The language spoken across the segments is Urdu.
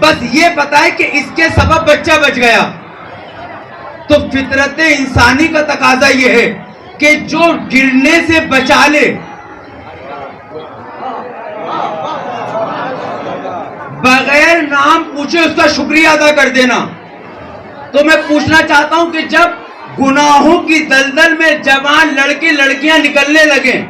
بس یہ پتا ہے کہ اس کے سبب بچہ بچ گیا. تو فطرت انسانی کا تقاضا یہ ہے کہ جو گرنے سے بچا لے, بغیر نام پوچھے اس کا شکریہ ادا کر دینا. تو میں پوچھنا چاہتا ہوں کہ جب گناہوں کی دلدل میں جوان لڑکے لڑکیاں نکلنے لگیں,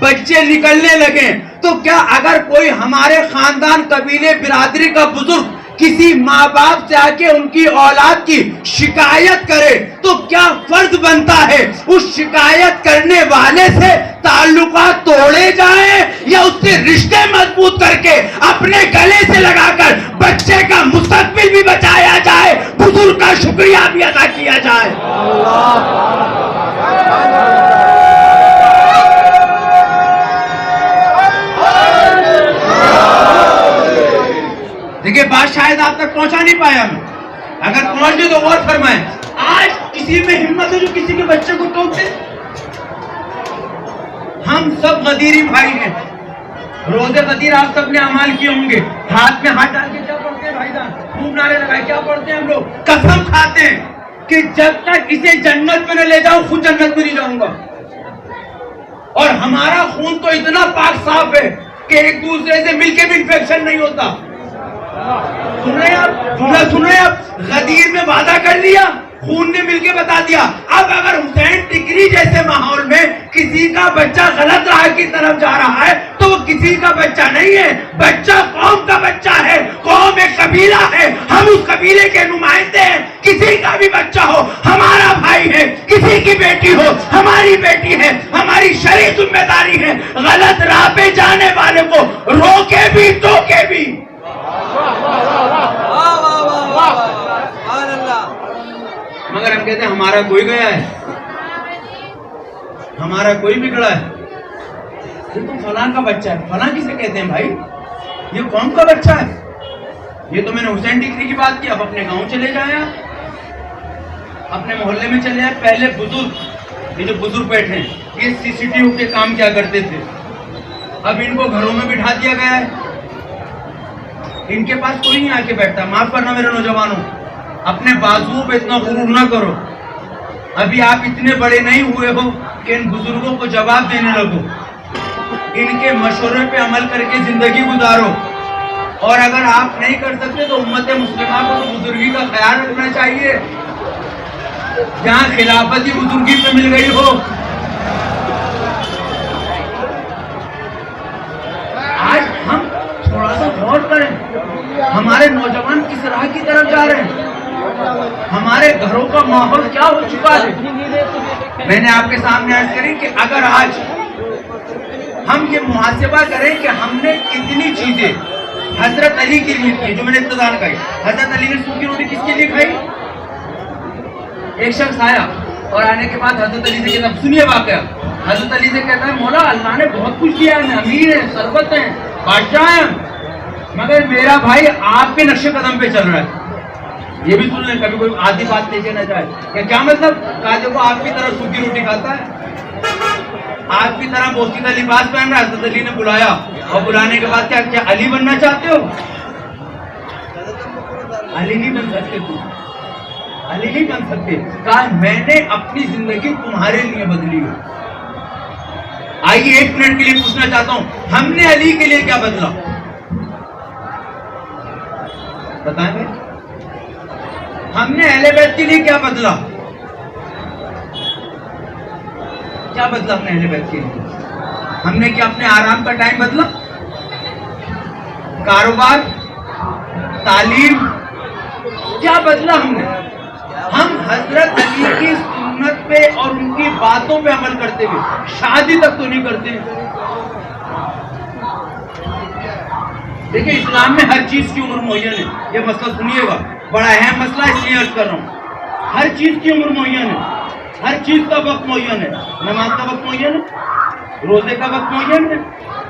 بچے نکلنے لگیں, تو کیا اگر کوئی ہمارے خاندان, قبیلے, برادری کا بزرگ کسی ماں باپ سے آ کے ان کی اولاد کی شکایت کرے تو کیا فرض بنتا ہے اس شکایت کرنے والے سے تعلقات توڑے جائیں یا اس سے رشتے مضبوط کر کے اپنے گلے سے لگا کر بچے کا مستقبل بھی بچایا جائے, بزرگ کا شکریہ بھی ادا کیا جائے. دیکھیں بات شاید آپ تک پہنچا نہیں پایا میں, اگر پہنچ گئے تو اور فرمائیں. آج کسی میں ہمت ہے جو کسی کے بچے کو ٹوک دے؟ ہم سب غدیری بھائی ہیں, روزے غدیر آپ سب نے اعمال کیے ہوں گے. ہاتھ میں ہاتھ ڈال کے کیا پڑھتے ہیں بھائی جان, خوب نعرے لگائے کیا پڑھتے ہیں ہم لوگ, قسم کھاتے ہیں کہ جب تک اسے جنت میں نہ لے جاؤں خود جنت میں نہیں جاؤں گا. اور ہمارا خون تو اتنا پاک صاف ہے کہ ایک دوسرے سے مل کے بھی انفیکشن نہیں ہوتا. سنیں آپ غدیر میں وعدہ کر لیا, خون نے مل کے بتا دیا. اب اگر حسین ٹکری جیسے ماحول میں کسی کا بچہ غلط راہ کی طرف جا رہا ہے تو وہ کسی کا بچہ نہیں ہے, بچہ قوم کا بچہ ہے. قوم ایک قبیلہ ہے, ہم اس قبیلے کے نمائندے ہیں. کسی کا بھی بچہ ہو ہمارا بھائی ہے, کسی کی بیٹی ہو ہماری بیٹی ہے, ہماری شرعی ذمہ داری ہے غلط راہ پہ جانے والے کو روکے بھی ٹوکے بھی. مگر ہم کہتے ہیں ہمارا کوئی گیا ہے, ہمارا کوئی بگڑا ہے. یہ تو فلاں کا بچہ ہے. فلاں کسے کہتے ہیں بھائی, یہ قوم کا بچہ ہے. یہ تو میں نے حسین ٹکری کی بات کی. اب اپنے گاؤں چلے جائیں, اپنے محلے میں چلے جائیں. پہلے بزرگ, یہ جو بزرگ بیٹھے ہیں یہ CCTV کے کام کیا کرتے تھے, اب ان کو گھروں میں بٹھا دیا گیا ہے. ان کے پاس کوئی نہیں آ کے بیٹھتا. معاف کرنا میرے نوجوانوں, اپنے بازوؤں پہ اتنا غرور نہ کرو. ابھی آپ اتنے بڑے نہیں ہوئے ہو کہ ان بزرگوں کو جواب دینے لگو. ان کے مشورے پہ عمل کر کے زندگی گزارو. اور اگر آپ نہیں کر سکتے تو امت مسلمہ کو تو بزرگی کا خیال رکھنا چاہیے. جہاں خلافت ہی بزرگی پہ مل گئی ہو. آج ہم تھوڑا سا غور کریں, ہمارے نوجوان کس راہ کی طرف جا رہے ہیں, ہمارے گھروں کا ماحول کیا ہو چکا ہے. میں نے آپ کے سامنے عرض کری کہ اگر آج ہم یہ محاسبہ کریں کہ ہم نے کتنی چیزیں حضرت علی کے لیے کی, جو میں نے ابتدا میں کہی. حضرت علی نے سوکھی روٹی کس کے لیے کھائی؟ ایک شخص آیا اور آنے کے بعد حضرت علی سے کہتا, سنیے واقعہ. حضرت علی سے کہتا ہے مولا اللہ نے بہت کچھ دیا ہے, امیر ہیں, ثروت ہیں, بادشاہ ہیں, مگر میرا بھائی آپ کے نقش قدم پہ چل رہا ہے. یہ بھی سن لیں, کبھی کوئی آدھی بات لے کے نہ جائے. کیا مطلب, کہا دیکھو آپ کی طرح سوکھی روٹی کھاتا ہے, آپ کی طرح بوسیدہ لباس پہن رہا ہے. حضرت علی نے بلایا اور بلانے کے بعد کیا علی بننا چاہتے ہو؟ علی نہیں بن سکتے, تم علی نہیں بن سکتے. کہا میں نے اپنی زندگی تمہارے لیے بدلی ہے. آئیے ایک منٹ کے لیے پوچھنا چاہتا ہوں, ہم نے علی کے لیے کیا بدلا؟ بتائیں بھائی, ہم نے اہل بیت کے لیے کیا بدلا؟ کیا بدلا اپنے اہل بیت کے لیے؟ ہم نے کیا اپنے آرام کا ٹائم بدلا؟ کاروبار, تعلیم, کیا بدلا ہم نے؟ ہم حضرت علی کی سنت پہ اور ان کی باتوں پہ عمل کرتے ہوئے شادی تک تو نہیں کرتے. دیکھیں اسلام میں ہر چیز کی عمر معین ہے. یہ مسئلہ سنیے گا, بڑا اہم مسئلہ اس لیے عرض کر رہا ہوں. ہر چیز کی عمر معین ہے, ہر چیز کا وقت معین ہے. نماز کا وقت معین ہے, روزے کا وقت معین ہے,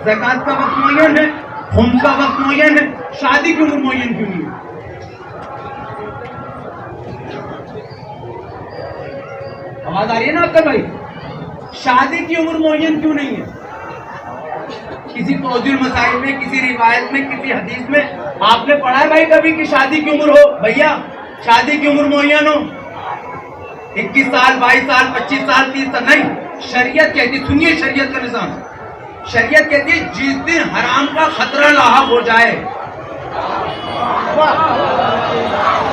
زکوٰۃ کا وقت معین ہے, خمس کا وقت معین ہے. شادی کی عمر معین کیوں نہیں ہے؟ آواز آ رہی ہے نا آپ کا بھائی؟ شادی کی عمر معین کیوں نہیں ہے؟ کسی توضیح المسائل میں, کسی روایت میں, کسی حدیث میں آپ نے پڑھا ہے بھائی کبھی کہ شادی کی عمر ہو بھیا، شادی کی عمر معین ہو 21 سال 22 سال 25 سال 30 سال؟ نہیں، شریعت کہتی، سنیے شریعت کا نظام، شریعت کہتی ہے جس دن حرام کا خطرہ لاحق ہو جائے،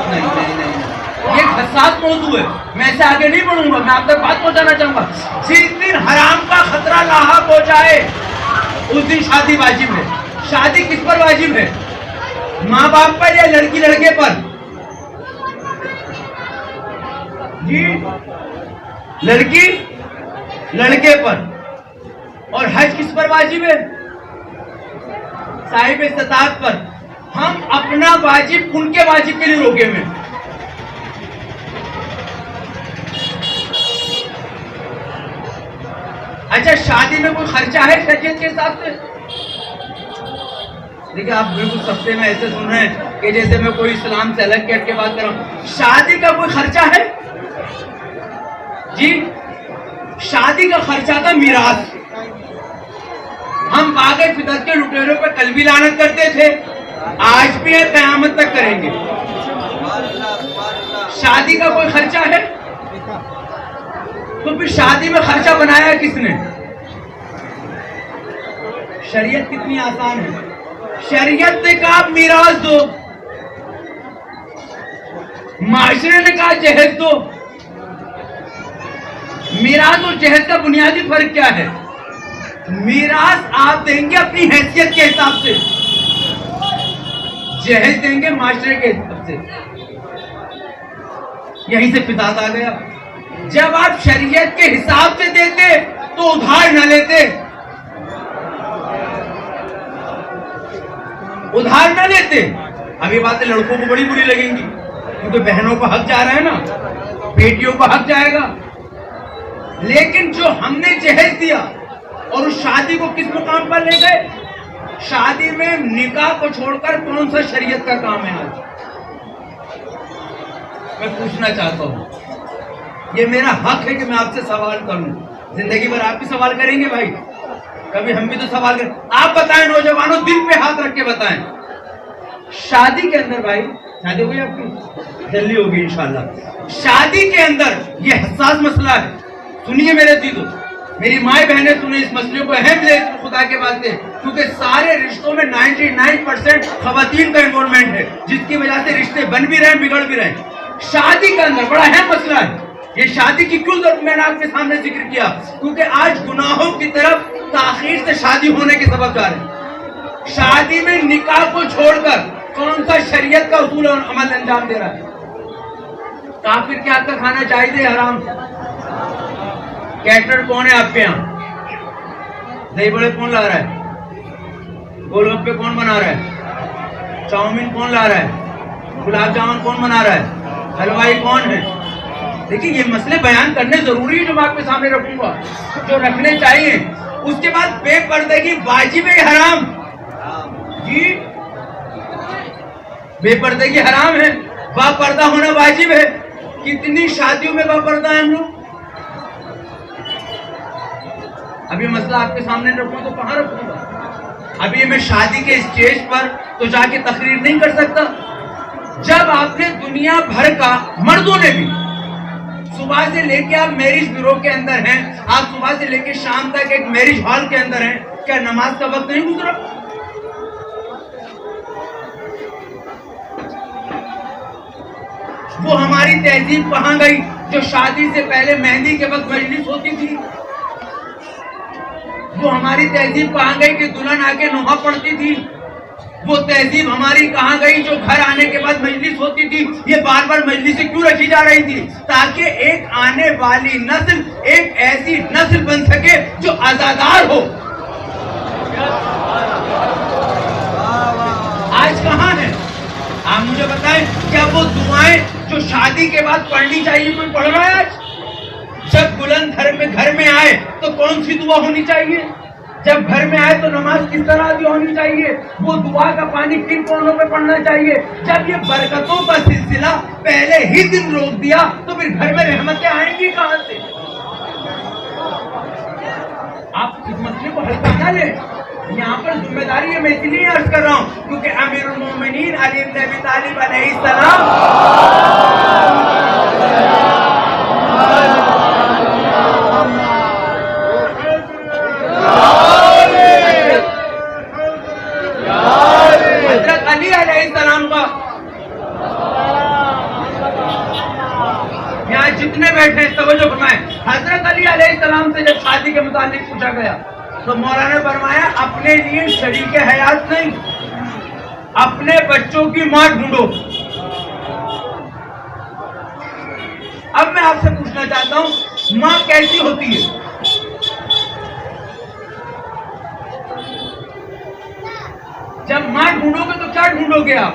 نہیں نہیں نہیں، یہ ایک حساس موضوع ہے، میں ایسے آگے نہیں بڑھوں گا، میں آپ تک بات پہنچانا چاہوں گا، جس دن حرام کا خطرہ لاحق ہو جائے اس دن شادی واجب ہے۔ شادی کس پر واجب ہے؟ ماں باپ پر یا لڑکی لڑکے پر؟ جی لڑکی لڑکے پر۔ اور حج کس پر واجب ہے؟ صاحب استطاعت پر۔ ہم اپنا واجب ان کے واجب کے لیے روکے ہوئے۔ اچھا شادی میں کوئی خرچہ ہے شریعت کے حساب سے؟ دیکھیں آپ بالکل سستے میں ایسے سن رہے ہیں کہ جیسے میں کوئی اسلام سے الگ کٹ کے بات کر رہا ہوں۔ شادی کا کوئی خرچہ ہے؟ جی شادی کا خرچہ تھا میراث۔ ہم باغ فطرت کے لٹیروں پہ کل بھی لعنت کرتے تھے، آج بھی ہے، قیامت تک کریں گے۔ شادی کا کوئی خرچہ ہے؟ تو پھر شادی میں خرچہ بنایا کس نے؟ شریعت کتنی آسان ہے، شریعت نے کہا میراث دو، معاشرے نے کہا جہیز دو۔ میراث اور جہیز کا بنیادی فرق کیا ہے؟ میراث آپ دیں گے اپنی حیثیت کے حساب سے، جہیز دیں گے معاشرے کے حساب سے۔ یہیں سے فساد آ گیا۔ جب آپ شریعت کے حساب سے دیتے تو ادھار نہ لیتے، ادھار نہ لیتے۔ اب یہ باتیں لڑکوں کو بڑی بری لگیں گی کیونکہ بہنوں کو حق جا رہا ہے نا، بیٹیوں کو حق جائے گا، لیکن جو ہم نے جہیز دیا اور اس شادی کو کس مقام پر لے گئے؟ شادی میں نکاح کو چھوڑ کر کون سا شریعت کا کام ہے آج؟ میں پوچھنا چاہتا ہوں، یہ میرا حق ہے کہ میں آپ سے سوال کروں، زندگی بھر آپ بھی سوال کریں گے بھائی، کبھی ہم بھی تو سوال کریں۔ آپ بتائیں نوجوانوں، دل پہ ہاتھ رکھ کے بتائیں، شادی کے اندر بھائی، شادی ہوگی آپ کی؟ جلدی ہوگی انشاءاللہ۔ شادی کے اندر یہ حساس مسئلہ ہے، سنیے میرے عزیزو، میری مائیں بہنیں سنیں، اس مسئلے کو اہم لیں خدا کے واسطے، کیونکہ سارے رشتوں میں 99% خواتین کا انوالومنٹ ہے، جس کی وجہ سے رشتے بن بھی رہے ہیں، بگڑ بھی رہے ہیں۔ شادی کے اندر بڑا اہم مسئلہ ہے۔ یہ شادی کی کیوں ضرورت میں نے آپ کے سامنے ذکر کیا؟ کیونکہ آج گناہوں کی طرف تاخیر سے شادی ہونے کے سبب جا رہے ہیں۔ شادی میں نکاح کو چھوڑ کر کون سا شریعت کا اصول اور عمل انجام دے رہا ہے؟ کافر کے ہاتھ کا کھانا جائز ہے حرام؟ کیٹرر کون ہے آپ کے یہاں؟ دہی بڑے کون لا رہا ہے؟ گول گپے کون بنا رہا ہے؟ چاؤمین کون لا رہا ہے؟ گلاب جامن کون بنا رہا ہے؟ حلوائی کون ہے؟ دیکھیں یہ مسئلے بیان کرنے ضروری ہے جو میں آپ کے سامنے رکھوں گا، جو رکھنے چاہیے۔ اس کے بعد بے پردگی واجب ہے حرام؟ جی بے پردگی حرام ہے، با پردہ ہونا واجب ہے۔ کتنی شادیوں میں با پردہ ہیں ہم لوگ؟ ابھی مسئلہ آپ کے سامنے رکھوں تو کہاں رکھوں گا؟ ابھی میں شادی کے اسٹیج پر تو جا کے تقریر نہیں کر سکتا۔ جب آپ نے دنیا بھر کا، مردوں نے بھی، صبح سے لے کے آپ میرج بیورو کے اندر ہیں، آپ صبح سے لے کے شام تک ایک میرج ہال کے اندر ہیں، کیا نماز کا وقت نہیں گزرا؟ وہ ہماری تہذیب کہاں گئی جو شادی سے پہلے مہندی کے وقت مجلس ہوتی تھی؟ وہ ہماری تہذیب کہاں گئی کہ دلہن آ کے نوحہ پڑھتی تھی؟ وہ تہذیب ہماری کہاں گئی جو گھر آنے کے بعد مجلس ہوتی تھی؟ یہ بار بار مجلسیں کیوں رکھی جا رہی تھی؟ تاکہ ایک آنے والی نسل ایک ایسی نسل بن سکے جو آزادار ہو۔ آج کہاں ہے؟ آپ مجھے بتائیں، کیا وہ دعائیں جو شادی کے بعد پڑھنی چاہیے کوئی پڑھ رہا ہے آج؟ جب بلند گھر میں آئے تو کون سی دعا ہونی چاہیے؟ جب گھر میں آئے تو نماز کس طرح کی ہونی چاہیے؟ وہ دعا کا پانی کن کونوں پہ پڑنا چاہیے؟ جب یہ برکتوں کا سلسلہ پہلے ہی دن روک دیا تو پھر گھر میں رحمتیں آئیں گی کہاں سے؟ آپ اس مسئلے کو ہلکا نہ لیں، یہاں پر ذمہ داری ہے، میں اس لیے عرض کر رہا ہوں کیونکہ امیر المومنین علی بن ابی طالب علیہ السلام حضرت علی علیہ السلام کا، یہاں جتنے بیٹھے ہیں توجہ فرمائیں، حضرت علی علیہ السلام سے جب شادی کے متعلق پوچھا گیا تو مولانا نے فرمایا اپنے لیے شریک حیات نہیں، اپنے بچوں کی ماں ڈھونڈو۔ اب میں آپ سے پوچھنا چاہتا ہوں ماں کیسی ہوتی ہے؟ جب ماں ڈھونڈو گے تو کیا ڈھونڈو گے آپ؟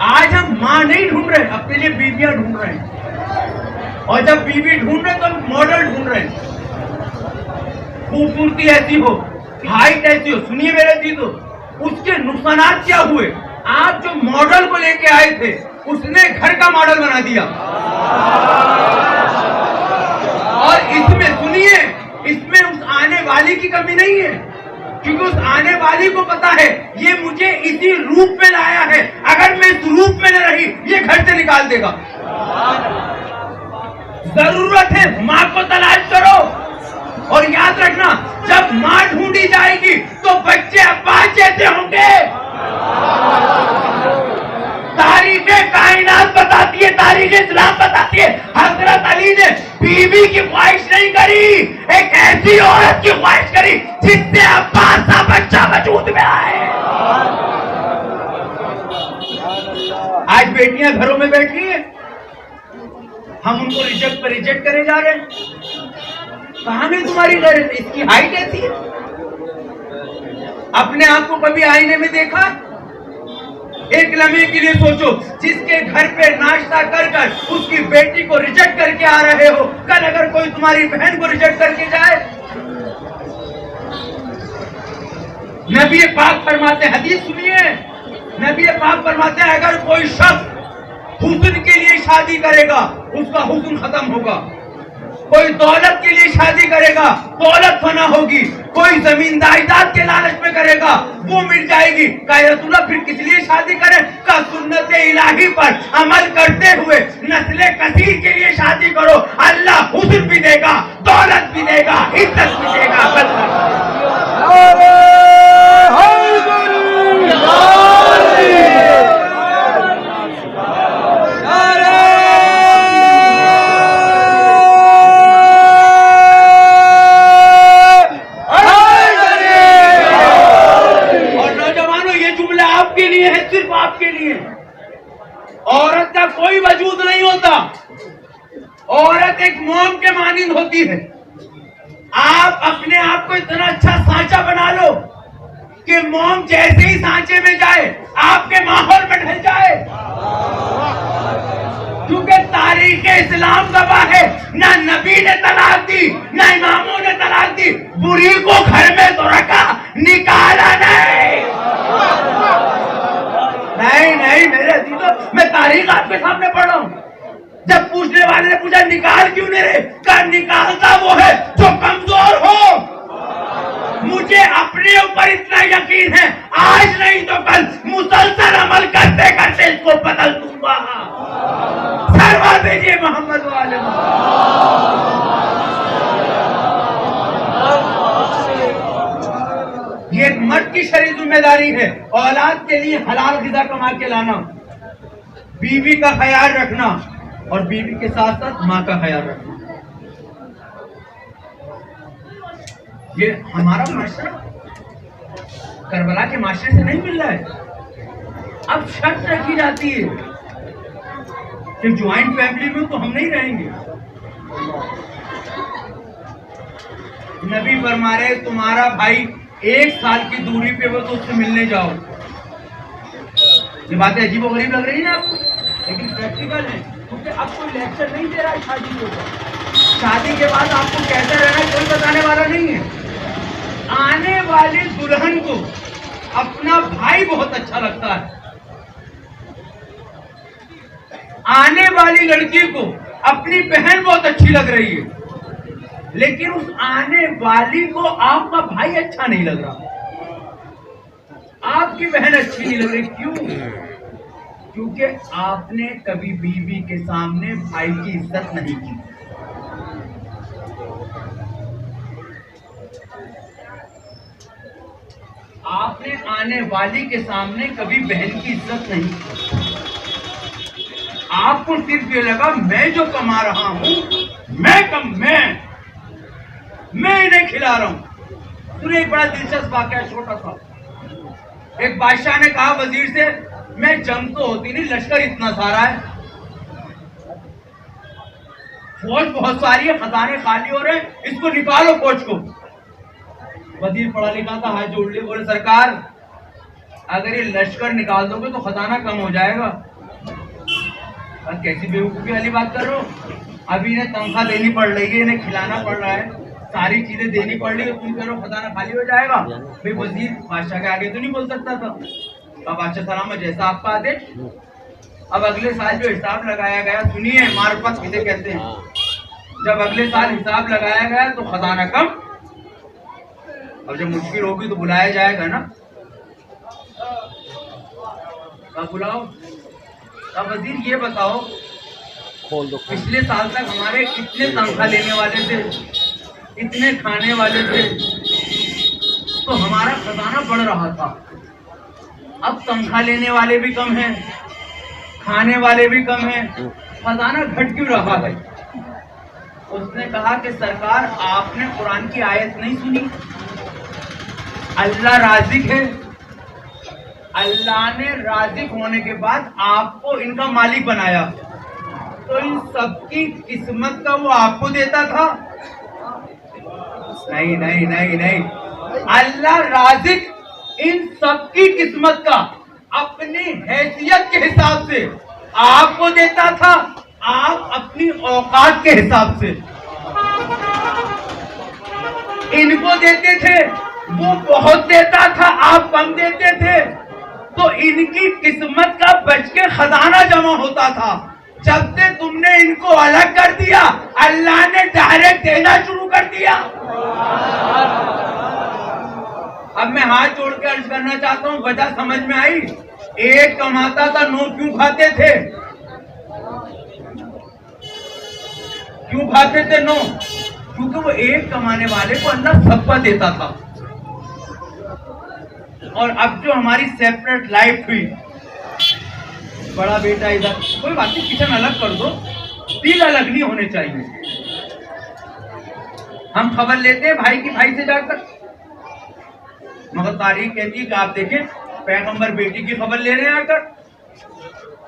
آج ہم ماں نہیں ڈھونڈ رہے، اپنے لیے بیویاں ڈھونڈ رہے ہیں، اور جب بیوی ڈھونڈ رہے تو ہم ماڈل ڈھونڈ رہے ہیں، خوبصورتی ایسی ہو، ہائٹ ایسی ہو۔ سنیے میرے چیزوں، اس کے نقصانات کیا ہوئے؟ آپ جو ماڈل کو لے کے آئے تھے اس نے گھر کا ماڈل بنا دیا، اور اس میں سنیے، اس میں اس آنے والی کی کمی نہیں ہے، کیونکہ اس آنے والی کو پتا ہے یہ مجھے اسی روپ میں لایا ہے، اگر میں اس روپ میں نہ رہی یہ گھر سے نکال دے گا۔ ضرورت ہے ماں کو تلاش کرو، اور یاد رکھنا جب ماں ڈھونڈی جائے گی تو بچے عباس جیسے ہوں گے۔ تاریخ کائنات بتاتی ہے، تاریخ اسلام بتاتی ہے حضرت علی نے بیوی کی خواہش نہیں کری، ایک ایسی عورت کی خواہش کری جس سے عباس کا بچہ وجود میں آئے۔ آج بیٹیاں گھروں میں بیٹھی ہیں، ہم ان کو ریجیکٹ پر ریجیکٹ کرے جا رہے ہیں۔ کہاں میں تمہاری غیرت؟ اس کی ہائٹ ایسی ہے؟ اپنے آپ کو کبھی آئینے میں دیکھا؟ ایک لمحے کے لیے سوچو، جس کے گھر پہ ناشتہ کر کر اس کی بیٹی کو ریجیکٹ کر کے آ رہے ہو، کل اگر کوئی تمہاری بہن کو ریجیکٹ کر کے جائے؟ نبی پاک فرماتے ہیں، حدیث سنیے، نبی پاک فرماتے ہیں اگر کوئی شخص حسن کے لیے شادی کرے گا اس کا حسن ختم ہوگا، کوئی دولت کے لیے شادی کرے گا دولت فنا ہوگی، کوئی زمین جائیداد کے لالچ میں کرے گا وہ مل جائے گی۔ کہا یا رسول اللہ پھر کس لیے شادی کرے؟ کہا سنت الہی پر عمل کرتے ہوئے نسل کثیر کے لیے شادی کرو، اللہ حسن بھی دے گا، دولت بھی دے گا، عزت بھی دے گا۔ عورت کا کوئی وجود نہیں ہوتا، عورت ایک موم کے مانند ہوتی ہے۔ آپ اپنے آپ کو اتنا اچھا سانچہ بنا لو کہ موم جیسے ہی سانچے میں جائے آپ کے ماحول میں ڈھل جائے، کیونکہ تاریخ اسلام گواہ ہے نہ نبی نے طلاق دی نہ اماموں نے طلاق دی، بری کو گھر میں تو رکھا، نکالا نہیں۔ نہیں میرے عزیزو، میں تاریخ آپ کے سامنے پڑھ رہا ہوں۔ جب پوچھنے والے نے پوچھا نکال کیوں نہیں رہے، کہا نکالتا وہ ہے جو کمزور ہو۔ مجھے اپنے اوپر اتنا یقین ہے، آج نہیں تو کل مسلسل عمل کرتے کرتے اس کو بدل دوں گا۔ سروا دیجیے محمد والے یہ ایک مرد کی شرعی ذمہ داری ہے، اولاد کے لیے حلال غذا کما کے لانا، بیوی کا خیال رکھنا، اور بیوی کے ساتھ ساتھ ماں کا خیال رکھنا۔ یہ ہمارا معاشرہ کربلا کے معاشرے سے نہیں مل رہا ہے۔ اب شرط رکھی جاتی ہے کہ جوائنٹ فیملی میں تو ہم نہیں رہیں گے۔ نبی فرما رہے تمہارا بھائی 1 سال کی دوری پہ وہ تو اس سے ملنے جاؤ۔ یہ باتیں عجیب و غریب لگ رہی ہیں نا آپ کو، لیکن پریکٹیکل ہے، کیونکہ اب کوئی لیکچر نہیں دے رہا ہے شادی کے اوپر۔ شادی کے بعد آپ کو کیسے رہنا کوئی بتانے والا نہیں ہے۔ آنے والی دلہن کو اپنا بھائی بہت اچھا لگتا ہے، آنے والی لڑکی کو اپنی بہن بہت اچھی لگ رہی ہے، لیکن اس آنے والی کو آپ کا بھائی اچھا نہیں لگ رہا، آپ کی بہن اچھی نہیں لگ رہی. کیوں؟ کیونکہ آپ نے کبھی بیوی کے سامنے بھائی کی عزت نہیں کی. آپ نے آنے والی کے سامنے کبھی بہن کی عزت نہیں کی. آپ کو صرف یہ لگا میں جو کما رہا ہوں میں انہیں کھلا رہا ہوں. سنیں ایک بڑا دلچسپ واقعہ چھوٹا سا. ایک بادشاہ نے کہا وزیر سے میں جنگ تو ہوتی نہیں، لشکر اتنا سارا ہے، فوج بہت ساری ہے، خزانے خالی ہو رہے ہیں، اس کو نکالو فوج کو. وزیر پڑھا لکھا تھا، ہاتھ جوڑ لیے، بولے سرکار اگر یہ لشکر نکال دو گے تو خزانہ کم ہو جائے گا. کیسی بیوقوفی والی بات کر رہے ہو؟ ابھی انہیں تنخواہ دینی پڑ رہی ہے، انہیں کھلانا پڑ رہا ہے، ساری چیزیں دینی پڑ رہی ہے، تم کہہ رہو خزانہ خالی ہو جائے گا. بھائی وزیر بادشاہ کے آگے تو نہیں بول سکتا تھا. بادشاہ سلام جیسا آپ کا آدیش. اب اگلے سال جو حساب لگایا گیا، سنیے معرفت کسے کہتے ہیں، جب اگلے سال حساب لگایا گیا تو خزانہ کم. اب جب مشکل ہوگی تو بلایا جائے گا نا، بلاؤ. اب وزیر یہ بتاؤ پچھلے سال تک ہمارے کتنے تنخواہ لینے والے تھے، اتنے کھانے والے تھے، تو ہمارا خزانہ بڑھ رہا تھا. اب تنخواہ لینے والے بھی کم ہیں، کھانے والے بھی کم ہیں، خزانہ گھٹ کیوں رہا ہے؟ اس نے کہا کہ سرکار آپ نے قرآن کی آیت نہیں سنی، اللہ رازق ہے. اللہ نے رازق ہونے کے بعد آپ کو ان کا مالک بنایا، تو ان سب کی قسمت کا وہ آپ کو دیتا تھا؟ نہیں نہیں نہیں نہیں، اللہ رازق ان سب کی قسمت کا اپنی حیثیت کے حساب سے آپ کو دیتا تھا، آپ اپنی اوقات کے حساب سے ان کو دیتے تھے. وہ بہت دیتا تھا، آپ کم دیتے تھے، تو ان کی قسمت کا بچ کے خزانہ جمع ہوتا تھا. جب سے تم نے ان کو الگ کر دیا، اللہ نے ڈائریکٹ دینا شروع کر دیا. اب میں ہاتھ جوڑ کے عرض کرنا چاہتا ہوں، وجہ سمجھ میں آئی؟ ایک کماتا تھا، 9 کیوں کھاتے تھے؟ کیوں کھاتے تھے 9؟ کیونکہ وہ ایک کمانے والے کو اللہ سب کا دیتا تھا. اور اب جو ہماری سیپریٹ لائف ہوئی، بڑا بیٹا ادھر، کوئی بات نہیں، کچن الگ کر دو، دل الگ نہیں ہونے چاہیے. ہم خبر لیتے ہیں بھائی کی بھائی سے جا کر، مگر تاریخ کہتی ہے کہ آپ دیکھیں پیغمبر بیٹی کی خبر لے رہے ہیں آ کر،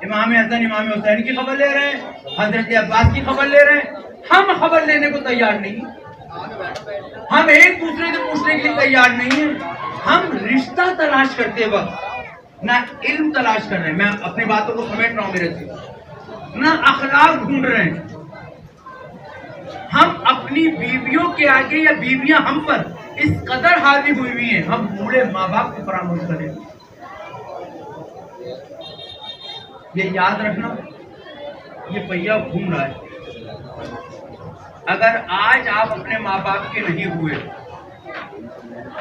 امام حسن امام حسین کی خبر لے رہے ہیں، حضرت عباس کی خبر لے رہے ہیں. ہم خبر لینے کو تیار نہیں، ہم ایک دوسرے سے پوچھنے کے لیے تیار نہیں ہیں. ہم رشتہ تلاش کرتے وقت نہ علم تلاش کر رہے ہیں، میں اپنی باتوں کو سمیٹ رہا ہوں میرے سے، نہ اخلاق ڈھونڈ رہے ہیں. ہم اپنی بیویوں کے آگے یا بیویاں ہم پر اس قدر حاوی ہوئی ہوئی ہیں، ہم بوڑھے ماں باپ کو فراموش کریں. یہ یاد رکھنا، یہ پہیا گھوم رہا ہے. اگر آج آپ اپنے ماں باپ کے نہیں ہوئے،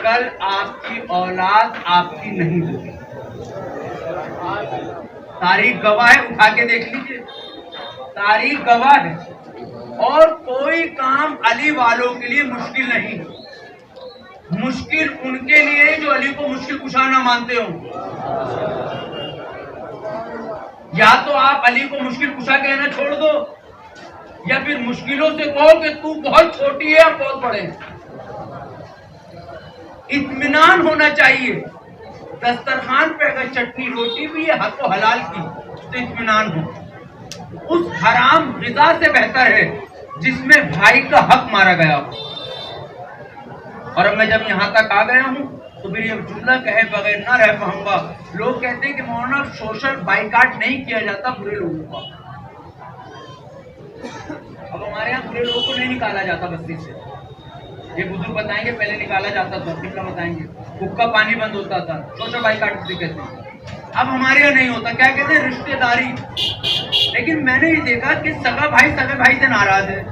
کل آپ کی اولاد آپ کی نہیں ہوگی. تاریخ گواہ ہے، اٹھا کے دیکھ لیجیے، تاریخ گواہ ہے. اور کوئی کام علی والوں کے لیے مشکل نہیں، مشکل ان کے لیے جو علی کو مشکل کشا نہ مانتے ہوں. یا تو آپ علی کو مشکل کشا کہنا چھوڑ دو، یا پھر مشکلوں سے کہو کہ تو بہت چھوٹی ہے اور بہت بڑے ہیں. اطمینان ہونا چاہیے. دسترخوان پہ اگر چٹنی روٹی بھی ہے حق و حلال کی تو اطمینان ہو. اس حرام غذا سے بہتر ہے جس میں بھائی کا حق مارا گیا ہو. اور اب میں جب یہاں تک آ گیا ہوں تو پھر یہ جملہ کہے بغیر نہ رہ پاؤں گا. لوگ کہتے ہیں کہ مولانا سوشل بائیکاٹ نہیں کیا جاتا برے لوگوں کا. اب ہمارے یہاں برے لوگوں کو نہیں نکالا جاتا بستی سے. یہ بزرگ بتائیں گے پہلے نکالا جاتا تھا، قبلہ بتائیں گے حکا پانی بند ہوتا تھا، سوشل بائیکاٹ سے کہتے ہیں. اب ہمارے یہاں نہیں ہوتا، کیا کہتے ہیں؟ رشتہ داری. لیکن میں نے یہ دیکھا کہ سگا بھائی سگے بھائی سے ناراض ہے،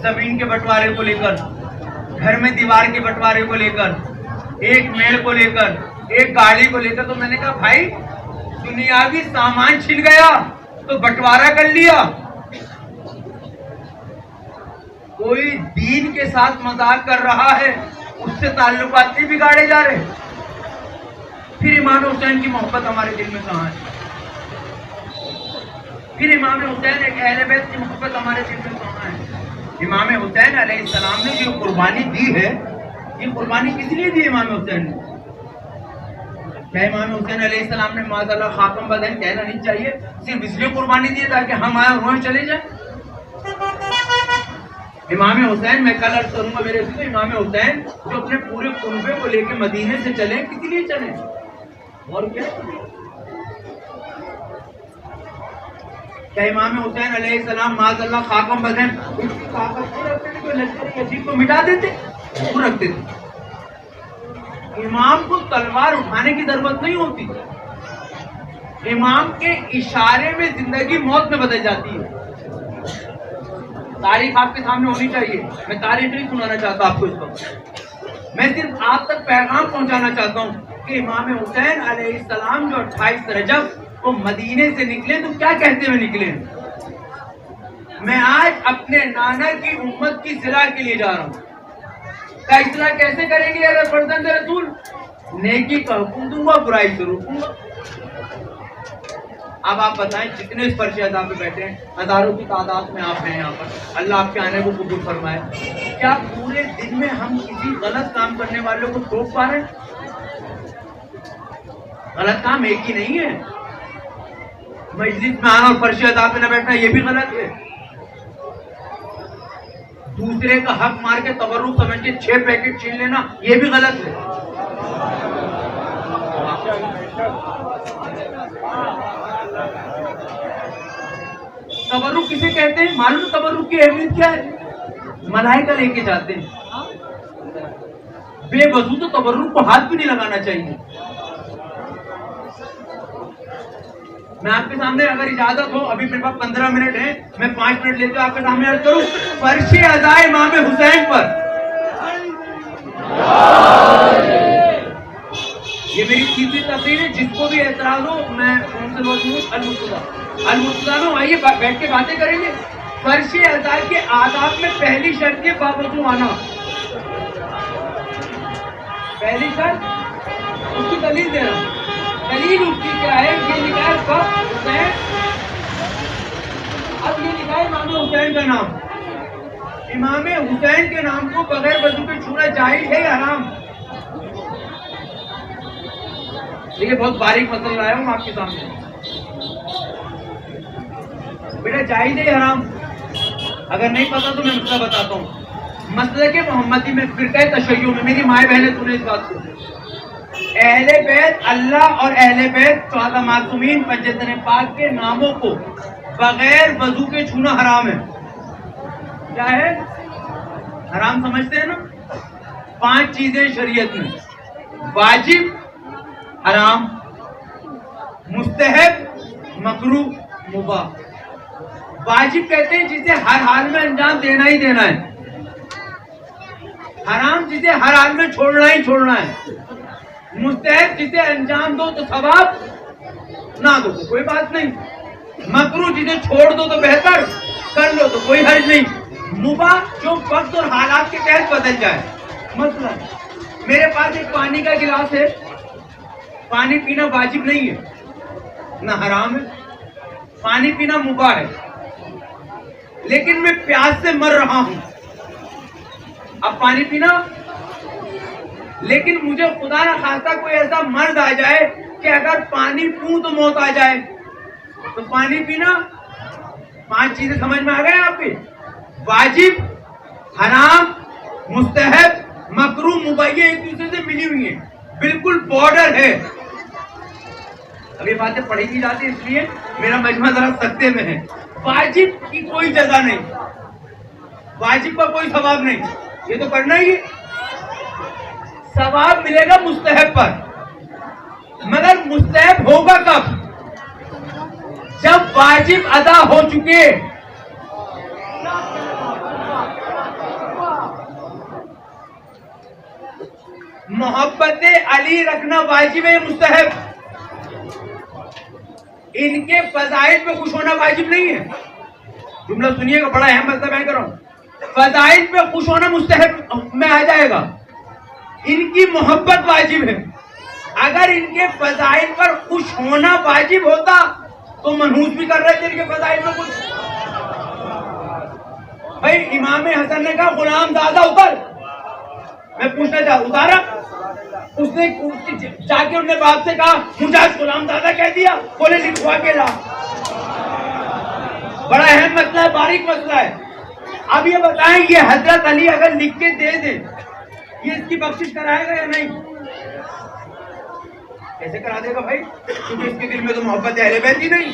زمین کے بٹوارے کو لے کر، گھر میں دیوار کے بٹوارے کو لے کر، ایک میڑ کو لے کر، ایک گاڑی کو لے کر. تو میں نے کہا بھائی دنیاوی سامان چھن گیا تو بٹوارا کر لیا. کوئی دین کے ساتھ مذاق کر رہا ہے، اس سے تعلقات نہیں بگاڑے جا رہے. پھر امام حسین کی محبت ہمارے دل میں کہاں ہے؟ پھر امام حسین ایک اہل بیت کی محبت ہمارے دل میں کہاں ہے؟ امام حسین علیہ السلام نے جو قربانی دی ہے، یہ قربانی کس لیے دی امام حسین نے؟ کیا امام حسین علیہ السلام نے معاذ اللہ خاتم بدین کہنا نہیں چاہیے صرف اس لیے قربانی دی تاکہ ہم آئے روئے چلے جائیں؟ امام حسین، میں کل عرض کروں گا میرے سے، امام حسین جو اپنے پورے کنبے کو لے کے مدینے سے چلے، کس لیے چلے؟ اور کیا امام حسین علیہ السلام معاذ اللہ خاتم بدین اس کی طاقت کو رکھتے تھے؟ کوئی لشکر یزید کو مٹا دیتے؟ وہ رکھتے تھے. امام کو تلوار اٹھانے کی ضرورت نہیں ہوتی. امام کے اشارے میں زندگی موت میں بدل جاتی ہے. تاریخ آپ کے سامنے ہونی چاہیے. میں تاریخ نہیں سنانا چاہتا آپ کو اس وقت، میں صرف آپ تک پیغام پہنچانا چاہتا ہوں کہ امام حسین علیہ السلام جو 28 رجب وہ مدینے سے نکلے تو کیا کہتے ہوئے نکلے؟ میں آج اپنے نانا کی امت کی اصلاح کے لیے جا رہا ہوں. کا اصلاح کیسے کریں گے اگر فرزند رسول؟ نیکی کا حکم دوں گا، برائی سے روکوں گا. اب آپ بتائیں جتنے اس فرش ادا پہ بیٹھے ہیں، ہزاروں کی تعداد میں آپ ہیں یہاں پر، اللہ آپ کے آنے کو قبول فرمائے. کیا پورے دن میں ہم کسی غلط کام کرنے والوں کو ٹوک پا رہے ہیں؟ غلط کام ایک ہی نہیں ہے. مجلس میں آنا اور فرش ادا پہ نہ بیٹھنا یہ بھی غلط ہے. دوسرے کا حق مار کے تبرک سمجھ کے 6 پیکٹ چھین لینا یہ بھی غلط ہے. تبرک کسے کہتے ہیں؟ معلوم تبرک کی اہمیت کیا ہے؟ ملائکہ لے کے جاتے ہیں. بے وضو تو تبرک کو ہاتھ بھی نہیں لگانا چاہیے. میں آپ کے سامنے اگر اجازت ہو، ابھی میرے پاس 15 منٹ ہیں، میں 5 منٹ لیتے آپ کے سامنے عرض کروں فرش ادا امام حسین پر. یہ میری تیسری تقریر ہے، جس کو بھی اعتراض ہو میں فون سے موجود المرتضیٰ میں آئیے بیٹھ کے باتیں کریں گے. فرش ادا کے آداب میں پہلی شرط کے باوضو آنا. پہلی شرط اس کی دلیل دے رہا ہوں. دلیل اس کی کیا ہے؟ یہ لکھا ہے فخر حسین، اب یہ لکھا ہے امام حسین کا نام. امام حسین کے نام کو بغیر وضو کے چھونا جائز ہے یا حرام؟ دیکھیے بہت باریک مسئلہ لایا ہوں آپ کے سامنے. بیٹا جائز ہے یا حرام؟ اگر نہیں پتا تو میں مسئلہ بتاتا ہوں. مسئلہ کے محمدی میں فرقہ تشیع میں میری مائیں بہنیں سنیں اس بات کو، اہل بیت اللہ اور اہل بیت 14 معصومین پنجتن پاک کے ناموں کو بغیر وضو کے چھونا حرام ہے. کیا ہے؟ حرام سمجھتے ہیں نا؟ 5 چیزیں شریعت میں: واجب، حرام، مستحب، مکروہ، مباح. واجب کہتے ہیں جسے ہر حال میں انجام دینا ہی دینا ہے. حرام جسے ہر حال میں چھوڑنا ہی چھوڑنا ہے. مستحب جسے انجام دو تو ثواب، نہ دو تو کوئی بات نہیں. مکروہ جسے چھوڑ دو تو بہتر، کر لو تو کوئی حرج نہیں. مباح جو وقت اور حالات کے تحت بدل جائے. مثلا میرے پاس ایک پانی کا گلاس ہے، پانی پینا واجب نہیں ہے نہ حرام ہے، پانی پینا مباح ہے، لیکن میں پیاس سے مر رہا ہوں. اب پانی پینا، لیکن مجھے خدا نہ خواستہ کوئی ایسا مرض آ جائے کہ اگر پانی پیوں تو موت آ جائے، تو پانی پینا. 5 چیزیں سمجھ میں آ گئے آپ کے؟ واجب، حرام، مستحب، مکروہ، مباح، ایک دوسرے سے ملی ہوئی ہیں، بالکل بارڈر ہے. اب یہ باتیں پڑھی نہیں جاتی اس لیے میرا مجمع ذرا سکتے میں ہے. واجب کی کوئی جزا نہیں، واجب کا کوئی ثواب نہیں، یہ تو کرنا ہی ہے. ثواب ملے گا مستحب پر، مگر مستحب ہوگا کب؟ جب واجب ادا ہو چکے. محبت علی رکھنا واجب ہے مستحب؟ ان کے فضائل پہ خوش ہونا واجب نہیں ہے؟ جملہ سنیے گا، بڑا اہم مسئلہ بیان کر رہا ہوں۔ فضائل پہ خوش ہونا مستحب میں آ جائے گا، ان کی محبت واجب ہے۔ اگر ان کے فضائل پر خوش ہونا واجب ہوتا تو منحوس بھی کر رہے تھے ان کے فضائل پر کچھ۔ بھائی امام حسن نے کہا غلام دادا اتر، میں پوچھنا چاہتا اتارا؟ اس نے جا کے انہوں نے باپ سے کہا مجھے آج غلام دادا کہہ دیا؟ بولے لکھوا کے لا۔ بڑا اہم مسئلہ ہے، باریک مسئلہ ہے۔ اب یہ بتائیں یہ حضرت علی اگر لکھ کے دے دے یہ اس کی بخشش کرائے گا یا نہیں؟ کیسے کرا دے گا بھائی؟ کیونکہ اس کے دل میں تو محبت اہل بیت ہی نہیں۔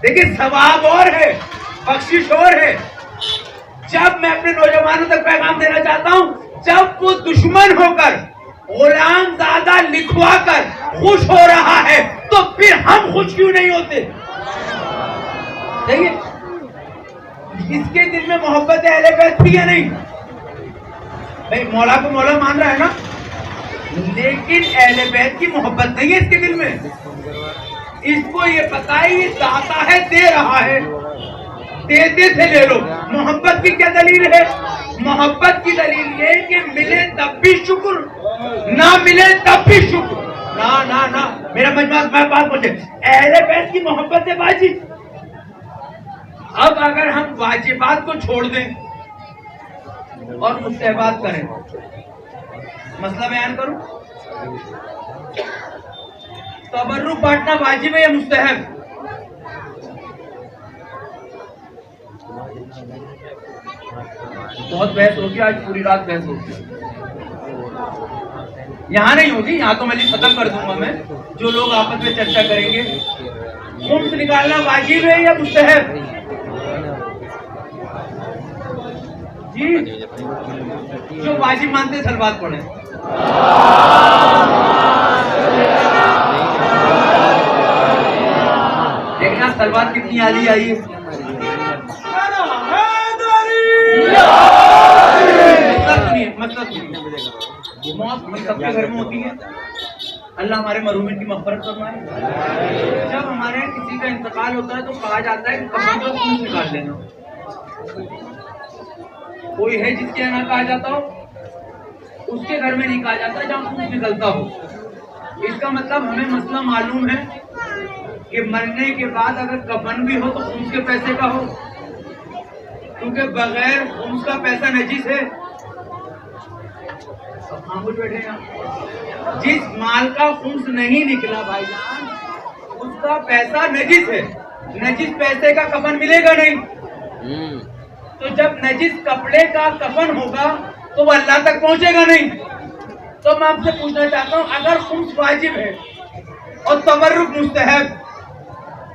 دیکھیں ثواب اور ہے، بخشش اور ہے۔ جب میں اپنے نوجوانوں تک پیغام دینا چاہتا ہوں، جب وہ دشمن ہو کر غلام زادہ لکھوا کر خوش ہو رہا ہے تو پھر ہم خوش کیوں نہیں ہوتے؟ دیکھیے اس کے دل میں محبت اہل بیت تھی یا نہیں؟ بھائی مولا کو مولا مان رہا ہے نا، لیکن اہل بیت کی محبت نہیں ہے اس کے دل میں۔ اس کو یہ پتا ہے یہ داتا ہے، دے رہا ہے، دیتے سے لے لو۔ محبت کی کیا دلیل ہے؟ محبت کی دلیل یہ کہ ملے تب بھی شکر، نہ ملے تب بھی شکر۔ نہ میرا مجمع میں بات پوچھے، اہل بیت کی محبت ہے واجب۔ اب اگر ہم واجبات کو چھوڑ دیں اور مستحبات کریں، مسئلہ بیان کروں، تبرک بانٹنا واجب ہے یا مستحب؟ بہت بحث ہوگی آج، پوری رات بحث ہوگی۔ یہاں نہیں ہوگی، یہاں تو میں ختم کر دوں گا میں، جو لوگ آپس میں چرچا کریں گے۔ خمس نکالنا واجب ہے یا مستحب؟ جی جو واجب مانتے سلوات پڑھیں۔ دیکھنا سلوات کتنی عالی آئی ہے۔ مسئلہ سنیے، موت سب کے گھر میں ہوتی ہے، اللہ ہمارے مرحومین کی مغفرت فرمائے۔ جب ہمارے کسی کا انتقال ہوتا ہے تو کہا جاتا ہے کہ کفن کا خون نکال لینا۔ کوئی ہے جس کے یہاں نہ کہا جاتا ہو؟ اس کے گھر میں نہیں کہا جاتا جہاں خون نکلتا ہو۔ اس کا مطلب ہمیں مسئلہ معلوم ہے کہ مرنے کے بعد اگر کفن بھی ہو تو خون کے پیسے کا ہو، کیونکہ بغیر خون کا پیسہ نجس ہے۔ خاموش بیٹھے ہیں، جس مال کا خمس نہیں نکلا بھائی جان اس کا پیسہ نجس ہے، نجس پیسے کا کفن ملے گا نہیں۔ تو جب نجس کپڑے کا کفن ہوگا تو وہ اللہ تک پہنچے گا نہیں۔ تو میں آپ سے پوچھنا چاہتا ہوں اگر خمس واجب ہے اور تبرک مستحب،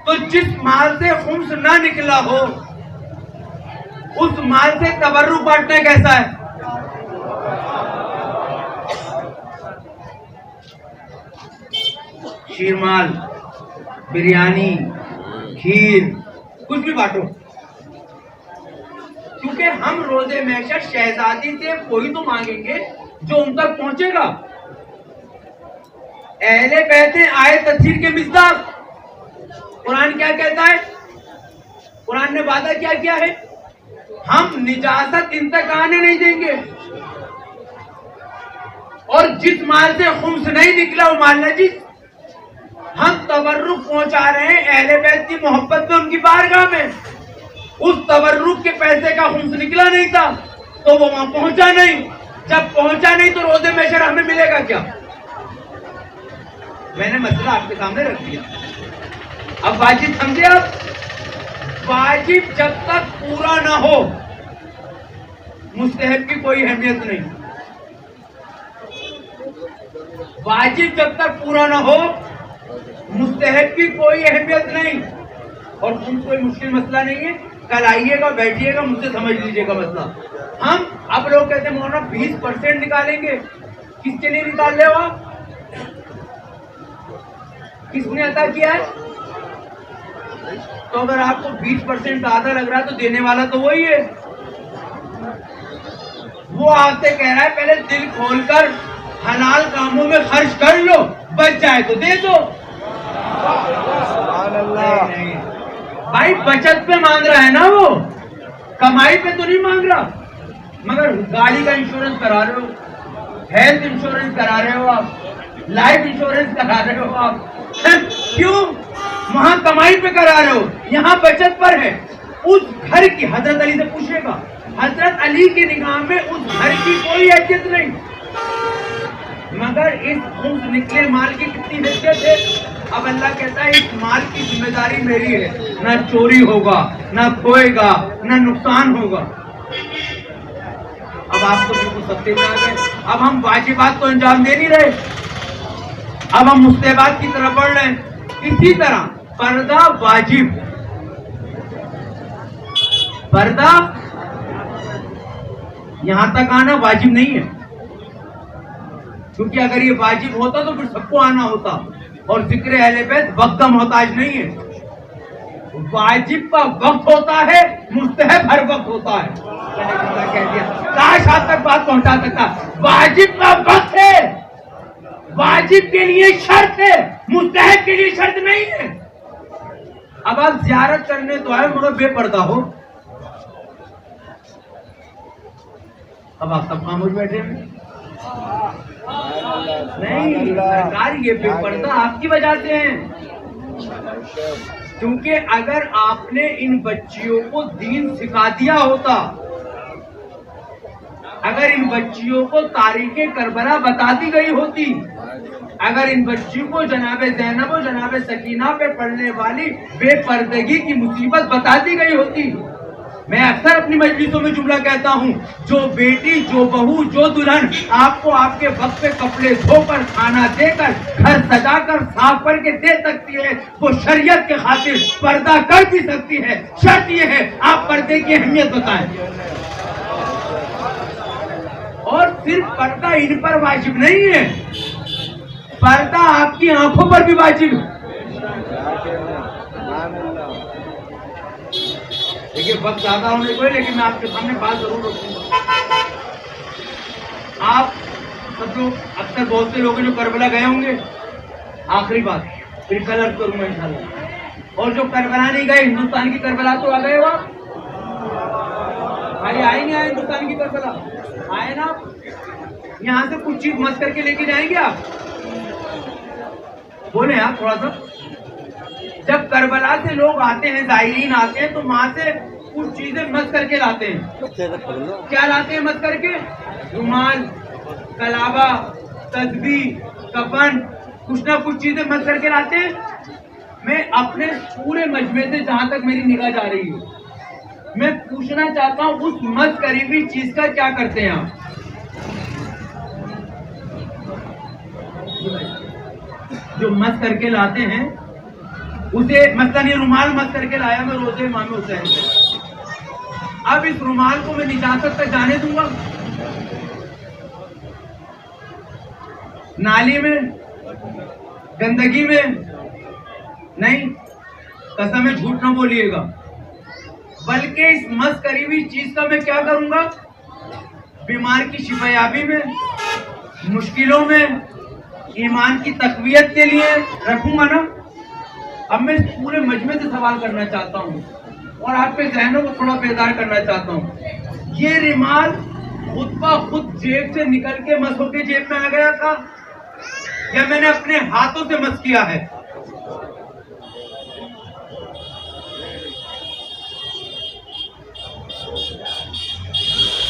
تو جس مال سے خمس نہ نکلا ہو اس مال سے تبرک بانٹنا کیسا ہے؟ شیرمال، بریانی، کھیر، کچھ بھی بانٹو، کیونکہ ہم روزے محشر شہزادی سے وہی تو مانگیں گے جو ان تک پہنچے گا۔ اہل بیت آئے تطہیر کے مصداق۔ قرآن کیا کہتا ہے؟ قرآن نے وعدہ کیا کیا ہے؟ ہم نجاست ان تک آنے نہیں دیں گے، اور جس مال سے خمس نہیں نکلا وہ مال نجس۔ ہم تبرک پہنچا رہے ہیں اہل بیت کی محبت میں، ان کی بارگاہ میں۔ اس تبرک کے پیسے کا خمس نکلا نہیں تھا تو وہ وہاں پہنچا نہیں۔ جب پہنچا نہیں تو روزے محشر ہمیں ملے گا کیا؟ میں نے مسئلہ آپ کے سامنے رکھ دیا۔ اب واجب سمجھے آپ؟ واجب جب تک پورا نہ ہو مستحب کی کوئی اہمیت نہیں۔ واجب جب تک پورا نہ ہو مستحب کی کوئی اہمیت نہیں۔ اور تم کوئی مشکل مسئلہ نہیں ہے، کل آئیے گا بیٹھیے گا مجھ سے سمجھ لیجیے گا مسئلہ۔ ہم اب لوگ کہتے ہیں مولانا 20% نکالیں گے، کس کے لیے نکال لے ہو آپ؟ کس نے عطا کیا ہے؟ تو اگر آپ کو 20% آدھا لگ رہا ہے تو دینے والا تو وہی ہے۔ وہ آپ سے کہہ رہا ہے پہلے دل کھول کر حلال کاموں میں خرچ کر لو، بچ جائے تو دے دو. بھائی بچت پہ مانگ رہا ہے نا، وہ کمائی پہ تو نہیں مانگ رہا. مگر گاڑی کا انشورنس کرا رہے ہو، ہیلتھ انشورنس کرا رہے ہو آپ، لائف انشورنس کرا رہے ہو آپ، کیوں؟ وہاں کمائی پہ کرا رہے ہو، یہاں بچت پر ہے. اس گھر کی حضرت علی سے پوچھے گا، حضرت علی کی نگاہ میں اس گھر کی کوئی حیثیت نہیں، مگر اس خون نکلے مال کی کتنی حیثیت ہے. اب اللہ کہتا ہے اس مال کی ذمہ داری میری ہے، نہ چوری ہوگا، نہ کھوئے گا، نہ نقصان ہوگا. اب آپ تو بالکل سستے میں آ گئے. اب ہم واجبات تو انجام دے نہیں رہے، اب ہم مستحبات کی طرف بڑھ رہے ہیں. اسی طرح پردہ واجب، پردہ یہاں تک آنا واجب نہیں ہے، کیونکہ اگر یہ واجب ہوتا تو پھر سب کو آنا ہوتا. اور ذکر اہل بیت وقت کا محتاج نہیں ہے، واجب کا وقت ہوتا ہے، مستحب ہر وقت ہوتا ہے. کہہ دیا کاش آپ تک بات پہنچا سکتا. واجب کا وقت ہے، واجب کے لیے شرط ہے، مستحب کے لیے شرط نہیں ہے. اب آپ زیارت کرنے تو آئے مگر بے پردہ ہو، اب آپ سب خاموش بیٹھے ہیں. نہیں سرکار، یہ بے پردہ آپ کی وجہ سے ہیں، کیونکہ اگر آپ نے ان بچیوں کو دین سکھا دیا ہوتا، اگر ان بچیوں کو تاریخ کربلا بتا دی گئی ہوتی، اگر ان بچیوں کو جناب زینب و جناب سکینہ پہ پڑنے والی بے پردگی کی مصیبت بتا دی گئی ہوتی. میں اکثر اپنی مجلسوں میں جملہ کہتا ہوں، جو بیٹی، جو بہو، جو دلہن آپ کو آپ کے وقت پہ کپڑے دھو کر، کھانا دے کر، گھر سجا کر، صاف کر کے دے سکتی ہے، وہ شریعت کے خاطر پردہ کر بھی سکتی ہے. شرط یہ ہے آپ پردے کی اہمیت بتائیں. اور صرف پردہ ان پر واجب نہیں ہے، پردہ آپ کی آنکھوں پر بھی واجب ہے. دیکھیے وقت زیادہ ہونے کو ہے، لیکن میں آپ کے سامنے بات ضرور رکھوں گا. آپ سب لوگ اکثر بہت سے لوگ جو کربلا گئے ہوں گے، آخری بات پھر کل عرض کروں گا انشاءاللہ. اور جو کربلا نہیں گئے، ہندوستان کی کربلا تو آ گئے. وہاں بھائی آئے نہیں آئے ہندوستان کی کربلا؟ آئے نا. یہاں سے کچھ چیز مس کر کے لے کے جائیں گے آپ؟ بولے آپ تھوڑا سا. جب کربلا سے لوگ آتے ہیں، زائرین آتے ہیں، تو وہاں سے کچھ چیزیں مس کر کے لاتے ہیں. کیا لاتے ہیں مس کر کے؟ رومال، کلابہ، تسبیح، کفن، کچھ نہ کچھ چیزیں مس کر کے لاتے ہیں. میں اپنے پورے مجمع سے جہاں تک میری نگاہ جا رہی ہے، میں پوچھنا چاہتا ہوں اس مس کری ہوئی چیز کا کیا کرتے ہیں آپ؟ جو مس کر کے لاتے ہیں اسے، مثلا یہ رومال مس کر کے لایا میں روزے امام حسین سے، اب اس رومال کو میں نجاست تک جانے دوں گا؟ نالی میں، گندگی میں نہیں. قسم ہے جھوٹ نہ بولیے گا. بلکہ اس مس کری ہوئی چیز کا میں کیا کروں گا؟ بیمار کی شفا یابی میں، مشکلوں میں، ایمان کی تقویت کے لیے رکھوں گا نا. اب میں اس پورے مجمع سے سوال کرنا چاہتا ہوں اور آپ کے ذہنوں کو تھوڑا بیدار کرنا چاہتا ہوں. یہ رومال خود بخود جیب سے نکل کے مس ہو کے جیب میں آ گیا تھا، یا میں نے اپنے ہاتھوں سے مس کیا ہے؟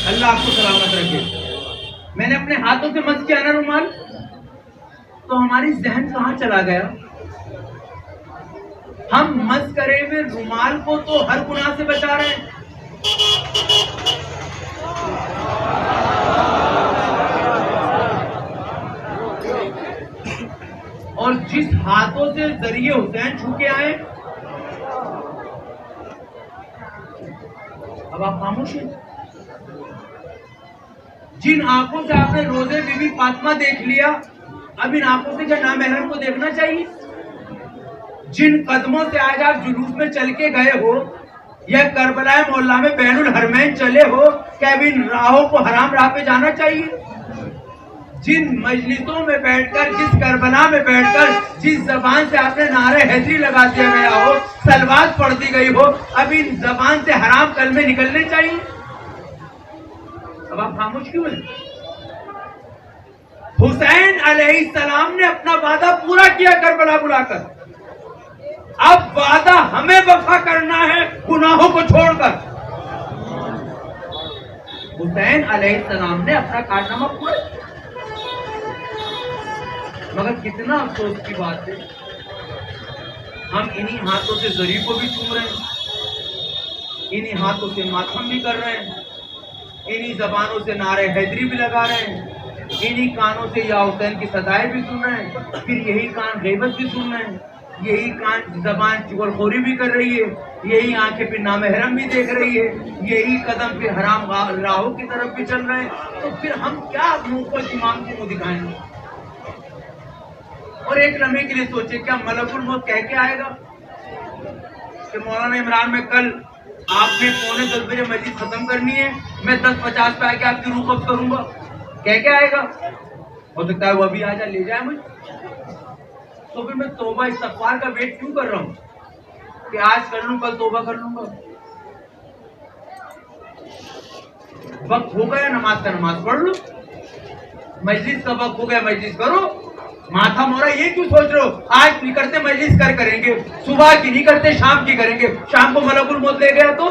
اللہ آپ کو سلامت رکھے. میں نے اپنے ہاتھوں سے مس کیا نا رومال، تو ہماری ذہن کہاں چلا گیا؟ ہم مس کرے ہوئے رومال کو تو ہر گناہ سے بچا رہے ہیں. اور جس ہاتھوں سے ذریعے حسین چھو کے آئے، اب آپ خاموش ہیں. جن آنکھوں سے آپ نے روزے بی بی فاطمہ دیکھ لیا، اب ان آنکھوں سے کیا نامحرم کو دیکھنا چاہیے؟ جن قدموں سے آج آپ جلوس میں چل کے گئے ہو، یا کربلا محلہ میں بین الحرمین چلے ہو، کیا اب ان راہوں کو حرام راہ پہ جانا چاہیے؟ جن مجلسوں میں بیٹھ کر، جس کربلا میں بیٹھ کر، جس زبان سے آپ نے نعرہ حیدری لگا دیا گیا ہو، صلوات پڑھ دی گئی ہو، اب ان زبان سے حرام کلمے نکلنے چاہیے؟ اب آپ خاموش کیوں ہیں؟ حسین علیہ السلام نے اپنا وعدہ پورا کیا کربلا بلا کر، اب وعدہ ہمیں وفا کرنا ہے گناہوں کو چھوڑ کر۔ حسین علیہ السلام نے اپنا کارنامہ پورا کیا، مگر کتنا افسوس کی بات ہے، ہم انہی ہاتھوں سے ضریح کو بھی چوم رہے ہیں، انہی ہاتھوں سے ماتم بھی کر رہے ہیں، انہی زبانوں سے نعرہ حیدری بھی لگا رہے ہیں، انہی کانوں سے یا حسین کی صدائیں بھی سن رہے ہیں، پھر یہی کان غیبت بھی سن رہے ہیں، یہی کان زبان چغلخوری بھی کر رہی ہے، یہی آنکھیں پھر نامحرم بھی دیکھ رہی ہے، یہی قدم پھر حرام راہوں کی طرف بھی چل رہے ہیں، تو پھر ہم کیا منہ کو امام کو منہ دکھائیں گے؟ اور ایک لمحے کے لیے سوچے، کیا ملک الموت کہہ کے آئے گا کہ مولانا عمران میں کل آپ نے 9:45 بجے مسجد ختم کرنی ہے، میں 10:50 پہ آ کے آپ کی روح قبض کروں گا؟ کہہ کے آئے گا؟ ہو سکتا ہے وہ ابھی آ جائے، لے جائے مجھے، تو پھر میں توبہ استغفار کا ویٹ کیوں کر رہا ہوں کہ آج کر لوں کل توبہ کر لوں گا؟ وقت ہو گیا نماز کا، نماز پڑھ لو، مجلس کا وقت ہو گیا، مجلس کرو، ماتھا مورا یہ کیوں سوچ رہے ہو؟ آج نہیں کرتے مجلس کریں گے، صبح کی نہیں کرتے شام کی کریں گے، شام کو ملک الموت لے گیا تو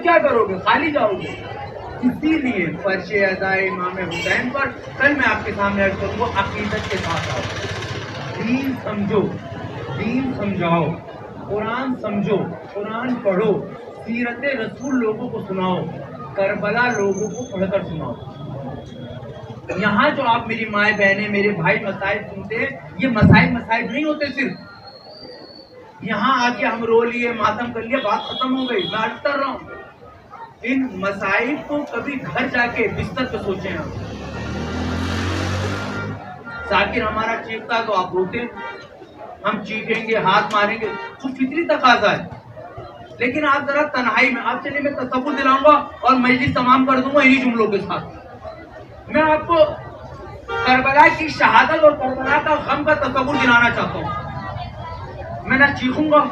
کیا کرو گے؟ خالی جاؤ گے۔ اسی لیے فرش ازائے امام حسین پر کل میں آپ کے سامنے عرض کروں گا، عقیدت کے ساتھ آؤ، دین سمجھو، دین سمجھاؤ، قرآن سمجھو، قرآن پڑھو، سیرت رسول لوگوں کو سناؤ، کربلا لوگوں کو پڑھ کر سناؤ۔ یہاں جو آپ میری مائیں بہنیں میرے بھائی مسائل سنتے ہیں، یہ مسائل نہیں ہوتے، صرف یہاں آ کے ہم رو لیے، ماتم کر لیے، بات ختم ہو گئی، میں عرض کر رہا ہوں ان مسائل کو کبھی گھر جا کے بستر پہ سوچیں آپ۔ ذاکر ہمارا چیختا تو آپ روتے ہیں، ہم چیخیں گے، ہاتھ ماریں گے، تو فطری تقاضا ہے، لیکن آپ ذرا تنہائی میں، آپ چلیے میں تصور دلاؤں گا اور مجلس تمام کر دوں گا انہی جملوں کے ساتھ۔ میں آپ کو کربلا کی شہادت اور کربلا کا غم کا تصور دلانا چاہتا ہوں۔ میں نہ چیخوں گا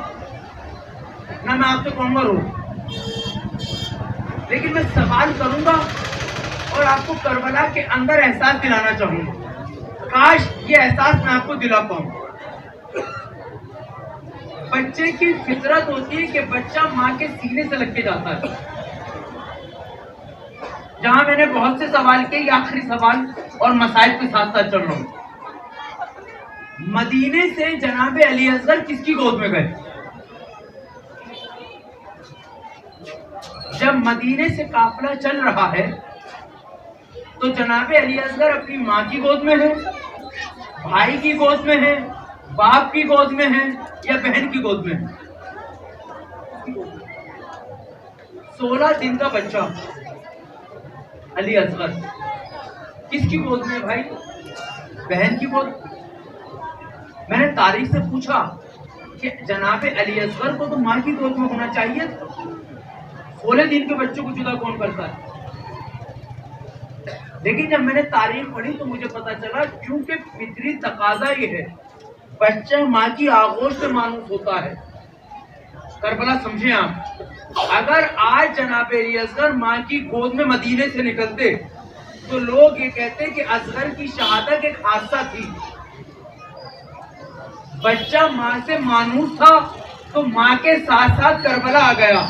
نہ میں آپ سے کہوں گا رو، لیکن میں سوال کروں گا اور آپ کو کربلا کے اندر احساس دلانا چاہوں گا۔ کاش یہ احساس میں آپ کو دلا پاؤں۔ بچے کی فطرت ہوتی ہے کہ بچہ ماں کے سینے سے لگ کے جاتا ہے۔ جہاں میں نے بہت سے سوال کیے، یہ آخری سوال اور مسائل کے ساتھ ساتھ چل رہا ہوں۔ مدینے سے جناب علی اصغر کس کی گود میں گئے؟ جب مدینے سے قافلہ چل رہا ہے تو جناب علی اصغر اپنی ماں کی گود میں ہے، بھائی کی گود میں ہے، باپ کی گود میں ہے یا بہن کی گود میں ہے؟ 16 دن کا بچہ علی اصغر کس کی گود میں ہے بھائی؟ بہن کی گود۔ میں نے تاریخ سے پوچھا کہ جناب علی اصغر کو تو ماں کی گود میں ہونا چاہیے، 16 دن کے بچوں کو جدا کون کرتا ہے؟ لیکن جب میں نے تاریخ پڑھی تو مجھے پتا چلا کیونکہ فطری تقاضا یہ ہے، بچہ ماں کی آغوش سے مانوس ہوتا ہے۔ کربلا سمجھیں آپ، اگر آج جناب علی اصغر ماں کی گود میں مدینے سے نکلتے تو لوگ یہ کہتے کہ اصغر کی شہادت ایک حادثہ تھی، بچہ ماں سے مانوس تھا تو ماں کے ساتھ ساتھ کربلا آ گیا،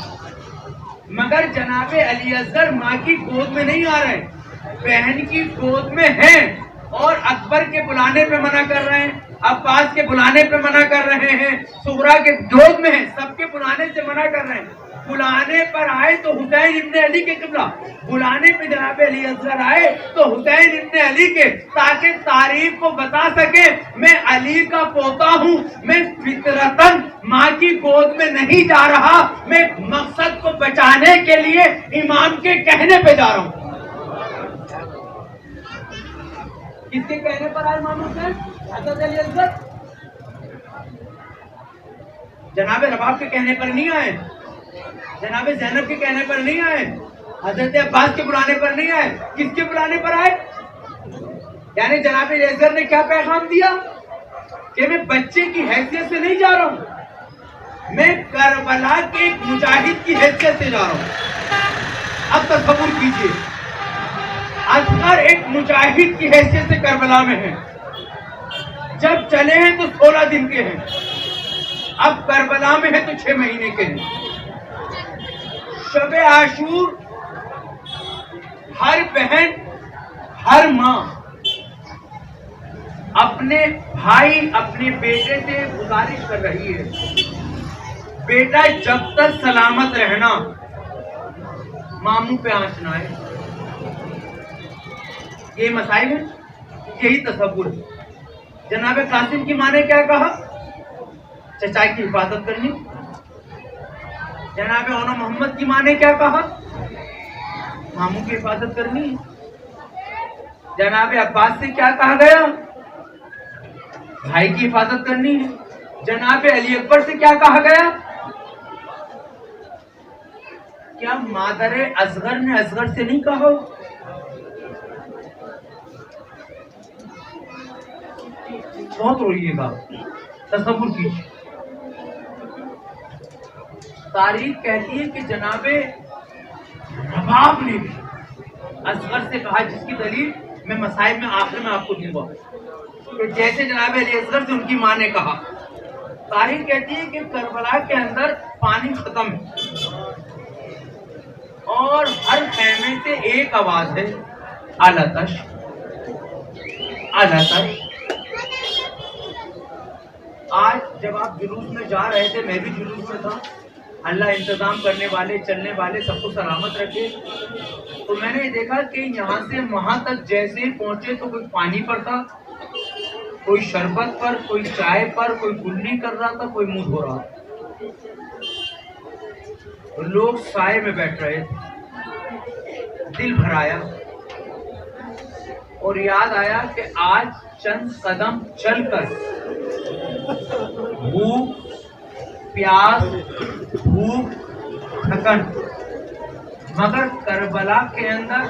مگر جناب علی اصغر ماں کی گود میں نہیں آ رہے، بہن کی گود میں ہیں، اور اکبر کے بلانے پہ منع کر رہے ہیں، عباس کے بلانے پہ منع کر رہے ہیں، صغرا کے گود میں ہیں، سب کے بلانے سے منع کر رہے ہیں۔ بلانے پر آئے تو حسین ابن علی کے قبلہ، بلانے پہ جناب علی اصغر آئے تو حسین ابن علی کے، تاکہ تعریف کو بتا سکے میں علی کا پوتا ہوں، میں فطرتاً ماں کی گود میں نہیں جا رہا، میں مقصد کو بچانے کے لیے امام کے کہنے پہ جا رہا ہوں۔ کس کے کہنے پر آئے امام حسین؟ حضرت علی اصغر۔ جناب رباب کے کہنے پر نہیں آئے, جناب زینب کے کہنے پر نہیں آئے, حضرت عباس کے بلانے پر نہیں آئے, کس کے بلانے پر آئے؟ یعنی جناب اصغر نے کیا پیغام دیا کہ میں بچے کی حیثیت سے نہیں جا رہا ہوں, میں کربلا کے ایک مجاہد کی حیثیت سے جا رہا ہوں. اب تصور کیجئے, اصغر ایک مجاہد کی حیثیت سے کربلا میں ہیں, جب چلے ہیں تو 16 دن کے ہیں, اب کربلا میں ہیں تو 6 مہینے کے ہیں. شب عاشور ہر بہن ہر ماں اپنے بھائی اپنے بیٹے سے گزارش کر رہی ہے, بیٹا جب تک سلامت رہنا ماموں پہ آنچ نہ آئے. یہ مسائل ہے, یہی تصور ہے. جناب قاسم کی ماں نے کیا کہا؟ چچا کی حفاظت کرنی. جناب اونا محمد کی ماں نے کیا کہا؟ ماموں کی حفاظت کرنی. جناب عباس سے کیا کہا گیا؟ بھائی کی حفاظت کرنی ہے. جناب علی اکبر سے کیا کہا گیا؟ کیا مادر اصغر نے اصغر سے نہیں کہا؟ بہت روئیے گا, تصور کیجیے. تاریخ کہتی ہے کہ جناب رباب نے بھی اصغر سے کہا, جس کی دلیل میں مسائل میں آخر میں آپ کو دوں گا, کہ جیسے جناب علی اصغر سے ان کی ماں نے کہا. تاریخ کہتی ہے کہ کربلا کے اندر پانی ختم ہے اور ہر خیمے سے ایک آواز ہے, آلاتش آلاتش. آج جب آپ جلوس میں جا رہے تھے, میں بھی جلوس میں تھا, اللہ انتظام کرنے والے چلنے والے سب کو سلامت رکھے, تو میں نے دیکھا کہ یہاں سے وہاں تک جیسے پہنچے تو کوئی پانی پر تھا, کوئی شربت پر, کوئی چائے پر, کوئی کلی کر رہا تھا, کوئی منہ دھو رہا تھا. لوگ سائے میں بیٹھ رہے تھے. دل بھر آیا اور یاد آیا کہ آج چند قدم چل کر بھوک پیاس بھوک تھکن, مگر کربلا کے اندر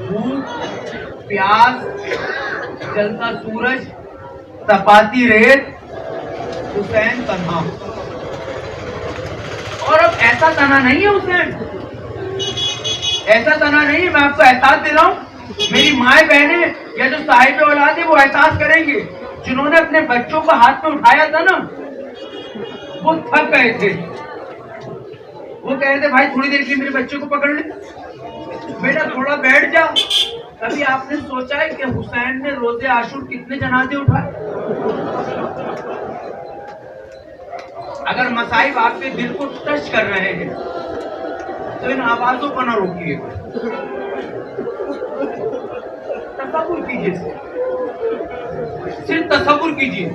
بھوک پیاس جلتا سورج تپاتی ریت, حسین تنہا. اور اب ایسا تنہا نہیں ہے حسین, ایسا تنہا نہیں ہے. میں آپ کو احساس دے رہا ہوں, میری مائیں بہنیں یا جو صاحب اولاد ہیں وہ احساس کریں گے. جنہوں نے اپنے بچوں کو ہاتھ میں اٹھایا تھا نا, وہ تھک گئے تھے. وہ کہہ رہے تھے بھائی تھوڑی دیر کے میرے بچے کو پکڑ لے, بیٹا تھوڑا بیٹھ جا. کبھی آپ نے سوچا ہے کہ حسین نے روزے عاشور کتنے جنازے اٹھائے؟ اگر مصائب آپ کے دل کو ٹچ کر رہے ہیں تو ان آوازوں کو نہ روکیے. تصور کیجیے, صرف تصور کیجیے,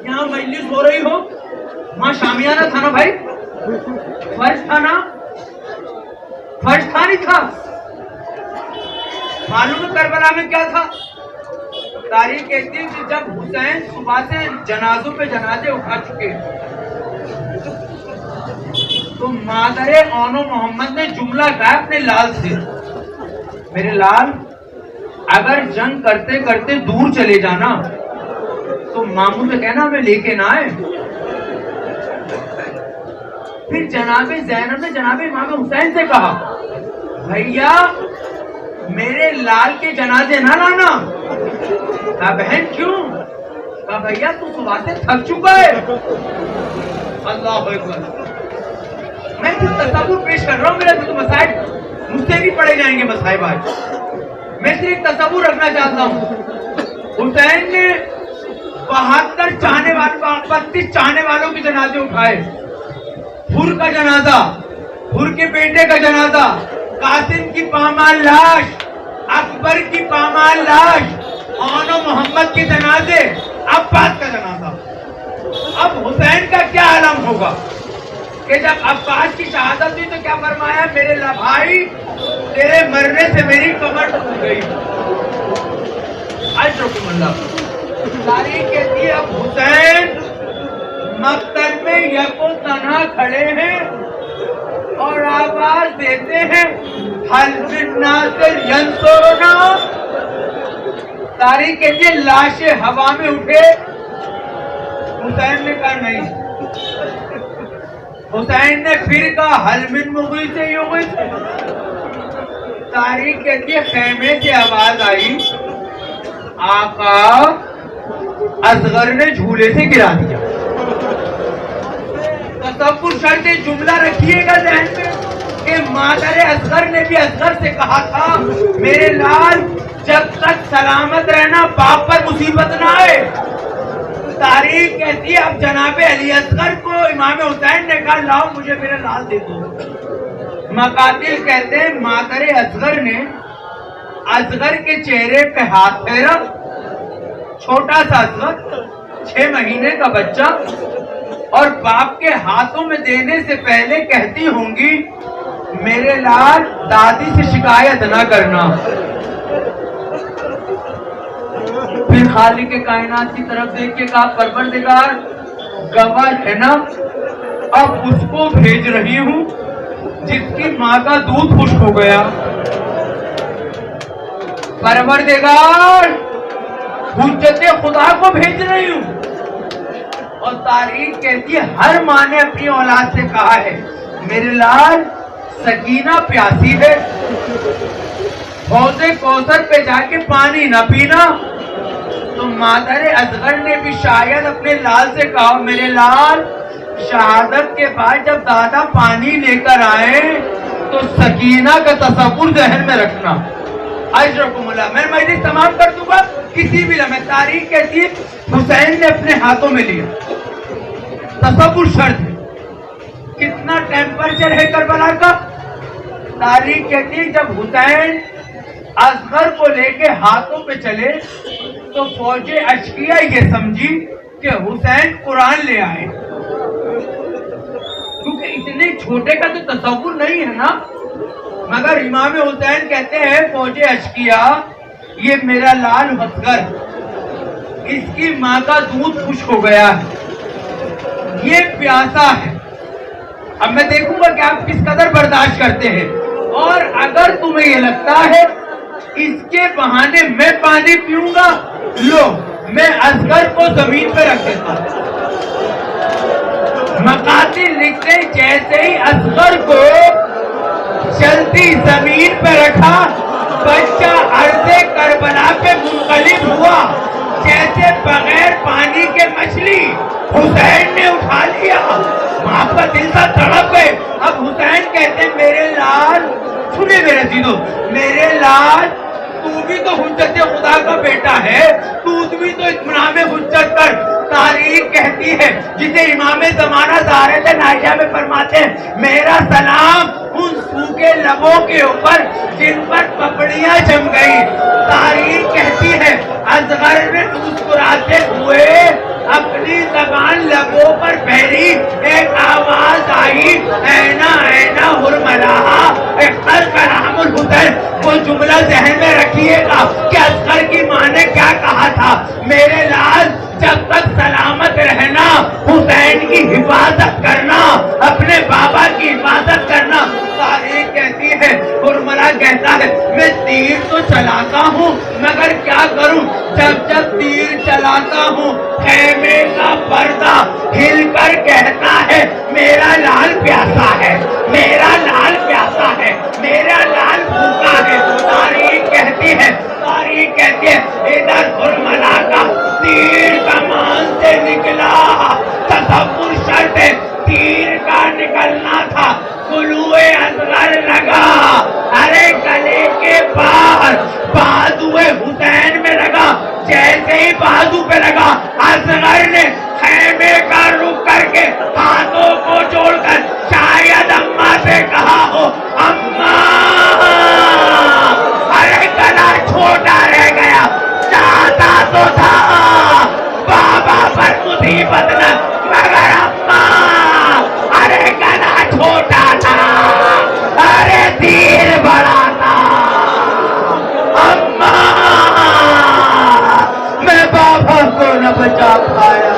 یہاں مجلس ہو رہی ہو, وہاں شامیانہ تھا نا بھائی, فرش تھا نا, فرش تھا نہیں تھا. معلوم ہے کربلا میں کیا تھا؟ تاریخ کہتی ہے کہ جب حسین صبح سے جنازوں پہ جنازے اٹھا چکے تو مادر اونو محمد نے جملہ کہا اپنے لال سے, میرے لال اگر جنگ کرتے کرتے دور چلے جانا تو ماموں سے کہنا ہمیں لے کے نہ آئے. پھر جناب زینب نے جناب امام حسین سے کہا بھیا میرے لال کے جنازے نہ لانا. کہا بہن کیوں؟ کہا بھیا تو صبح سے تھک چکا ہے. اللہ اکبر. میں صرف تصور پیش کر رہا ہوں, میرا تو مسائل مجھ سے بھی پڑے جائیں گے مسائب آج. میں صرف تصور رکھنا چاہتا ہوں. حسین نے 32 چاہنے والوں کے جنازے اٹھائے. حر کا جنازہ, حر کے بیٹے کا جنازہ, قاسم کی پامال لاش, اکبر کی پامال لاش, اونو محمد کے جنازے, عباس کا جنازہ. اب حسین کا کیا عالم ہوگا کہ جب عباس کی شہادت ہوئی تو کیا فرمایا, میرے بھائی تیرے مرنے سے میری کمر ٹوٹ گئی. تاریخ کہتی ہے اب حسین مقتل میں یکو تنہا کھڑے ہیں اور آواز دیتے ہیں حل من ناصر ینصرنا. تاریخ کہتی ہے لاشیں ہوا میں اٹھے. حسین نے کہا نہیں. حسین نے پھر کہا حل من مغیث یغیث. تاریخ کہتی ہے خیمے سے آواز آئی آقا اصغر نے جھولے سے گرا دیا. تصور شرط جملہ رکھیے گا ذہن میں کہ مادر اصغر نے بھی اصغر سے کہا تھا میرے لال جب تک سلامت رہنا باپ پر مصیبت نہ آئے. تاریخ کہتی ہے اب جناب علی اصغر کو امام حسین نے کہا لاؤ مجھے میرا لال دے دو. مقاتل کہتے ہیں مادر اصغر نے اصغر کے چہرے پہ ہاتھ پھیرا. چھوٹا سا اصغر 6 مہینے کا بچہ اور باپ کے ہاتھوں میں دینے سے پہلے کہتی ہوں گی میرے لال دادی سے شکایت نہ کرنا. پھر خالق کائنات کی طرف دیکھ کے کہا پروردگار گواہ ہے نا اب اس کو بھیج رہی ہوں جس کی ماں کا دودھ خشک ہو گیا. پروردگار حجت خدا کو بھیج رہی ہوں. اور تاریخ کہتی ہے ہر ماں نے اپنی اولاد سے کہا ہے میرے لال سکینہ پیاسی ہے حوض کوثر پہ جا کے پانی نہ پینا. تو مادر اصغر نے بھی شاید اپنے لال سے کہا میرے لال شہادت کے بعد جب دادا پانی لے کر آئے تو سکینہ کا تصور ذہن میں رکھنا. اشرکم اللہ. میں مجلس تمام کر دوں گا کسی بھی لمحے. تاریخ کہتی ہے حسین نے اپنے ہاتھوں میں لیا. تصور شرط ہے. کتنا ٹیمپریچر ہے کربلا کا. تاریخ کہتی ہے جب حسین اصغر کو لے کے ہاتھوں پہ چلے تو فوج اشقیہ یہ سمجھی کہ حسین قرآن لے آئے کیونکہ اتنے چھوٹے کا تو تصور نہیں ہے نا. مگر امام حسین کہتے ہیں فوج اشقیہ یہ میرا لال اصغر اس کی ماں کا دودھ خشک ہو گیا ہے یہ پیاسا ہے. اب میں دیکھوں گا کہ آپ کس قدر برداشت کرتے ہیں. اور اگر تمہیں یہ لگتا ہے اس کے بہانے میں پانی پیوں گا لو میں اصغر کو زمین پہ رکھ دیتا ہوں. مقاتل لکھتے جیسے ہی اصغر کو چلتی زمین پہ رکھا بچہ عرض کربلا پہ منقلب ہوا جیسے بغیر پانی کے مچھلی. حسین نے اٹھا لیا. ماں کا دل کا تڑپ گئے. اب حسین کہتے ہیں میرے لال سنے میرے عزیزو میرے لال تو بھی تو حجت خدا کا بیٹا ہے تو بھی تو اطمینان حجت کر. تاریخ کہتی ہے جسے امام زمانہ زہرۃ عائشہ میں فرماتے ہیں میرا سلام ان سوکھے لبوں کے اوپر جن پر پپڑیاں جم گئی. تاریخ کہتی ہے اصغر نے مسکراتے ہوئے اپنی زبان لبوں پر پھیری. ایک آواز آئی اینا اینا حرملاہا اختر کلام الحسین. وہ جملہ ذہن میں رکھیے گا کہ اصغر کی ماں نے کیا کہا تھا میرے لال جب تک سلامت رہنا حسین کی حفاظت کرنا اپنے بابا کی حفاظت کرنا. تاریخ کہتی ہے حرملا کہتا ہے میں تیر تو چلاتا ہوں مگر کیا کروں جب جب تیر چلاتا ہوں خیمے کا پردہ ہل کر کہتا ہے میرا لال پیاسا ہے میرا لال پیاسا ہے میرا لال بھوکا ہے. تاریخ کہتی ہے ادھر حرملا کا تیر کمان سے نکلا. تصور شرط ہے تیر کا نکلنا تھا گلوئے اصغر لگا. ارے گلے کے باہر بازوئے حسین میں لگا. جیسے ہی بازو پہ لگا اصغر نے خیمے کا رخ کر کے ہاتھوں کو جوڑ کر شاید اماں سے کہا ہو اماں ارے گلا چھوٹا رہ گیا چاہتا تو تھا بابا پر مصیبت نہ مگر اماں ارے گلا چھوٹا تھا ارے تیر بڑا تھا. اماں میں بابا کو نہ بچا پایا